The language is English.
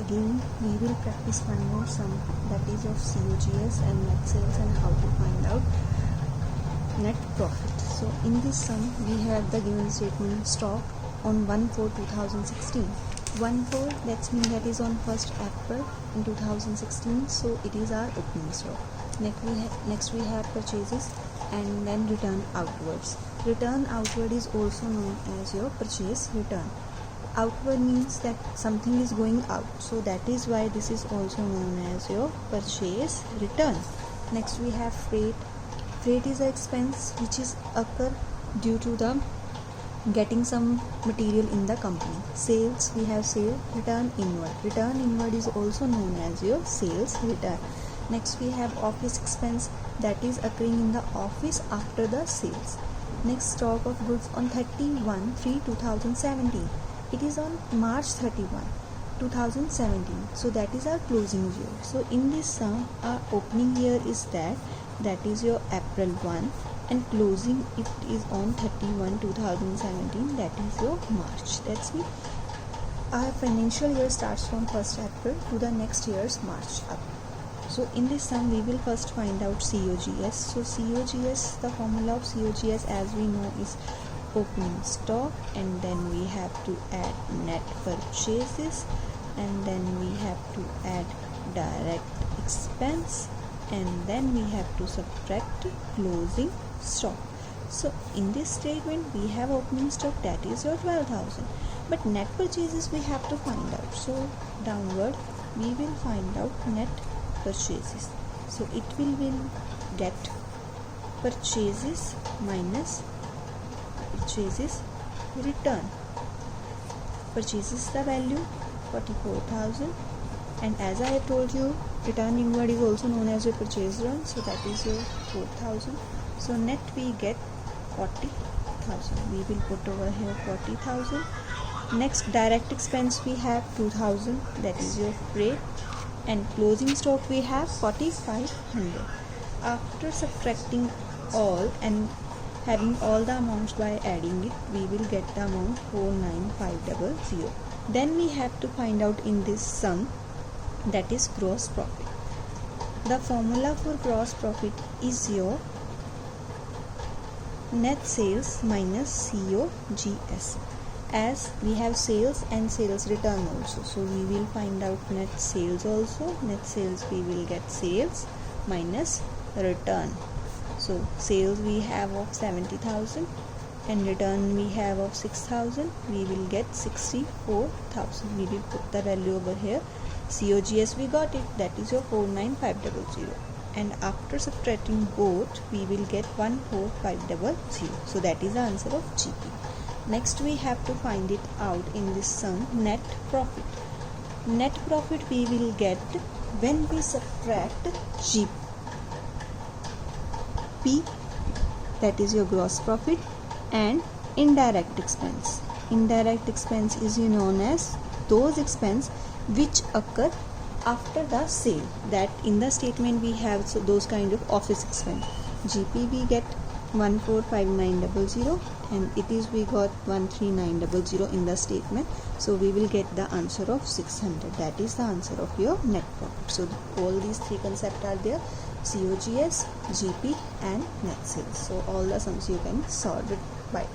again we will practice one more sum, that is of COGS and net sales and how to find out net profit. So in this sum we have the given statement stock on 1/4/2016. 1/4, that means that is on 1st April in 2016, so it is our opening stock. Next we have purchases and then return outwards. Return outward is also known as your purchase return. Outward means that something is going out, so that is why this is also known as your purchase return. Next we have freight. Freight is an expense which is occur due to the getting some material in the company. Sales, we have sale. Return inward. Return inward is also known as your sales return. Next we have office expense, that is occurring in the office after the sales. Next, stock of goods on 31/3/2017. It is on March 31, 2017. So that is our closing year. So in this sum, our opening year is that is your April 1, and closing it is on 31, 2017. That is your March. That's it. Our financial year starts from 1st April to the next year's March up. So in this sum we will first find out COGS. So COGS, the formula of COGS as we know is opening stock, and then we have to add net purchases, and then we have to add direct expense, and then we have to subtract closing stock. So in this statement we have opening stock, that is your 12,000, but net purchases we have to find out. So downward we will find out net purchases. So it will get purchases minus purchases return. Purchases the value 44,000, and as I have told you, return inward is also known as your purchase run, so that is your 4,000. So net we get 40,000. We will put over here 40,000. Next, direct expense we have 2,000, that is your freight, and closing stock we have 4,500. After subtracting all and having all the amounts by adding it, we will get the amount 4,9,500. Then we have to find out in this sum, that is gross profit. The formula for gross profit is your net sales minus COGS. As we have sales and sales return also, so we will find out net sales also. Net sales we will get sales minus return. So sales we have of 70,000 and return we have of 6,000. We will get 64,000. We will put the value over here. COGS we got it, that is your 4,9,500, and after subtracting both we will get 1,4,500. So that is the answer of GP. Next we have to find it out in this sum, net profit. Net profit we will get when we subtract GP, that is your gross profit, and indirect expense. Indirect expense is known as those expense which occur after the sale. That in the statement we have those kind of office expense. GP we get 1,459,000, and it is we got 1,39,000 in the statement. So we will get the answer of 600. That is the answer of your net profit. So all these three concepts are there: COGS, GP, and net sales. So all the sums you can solve it by.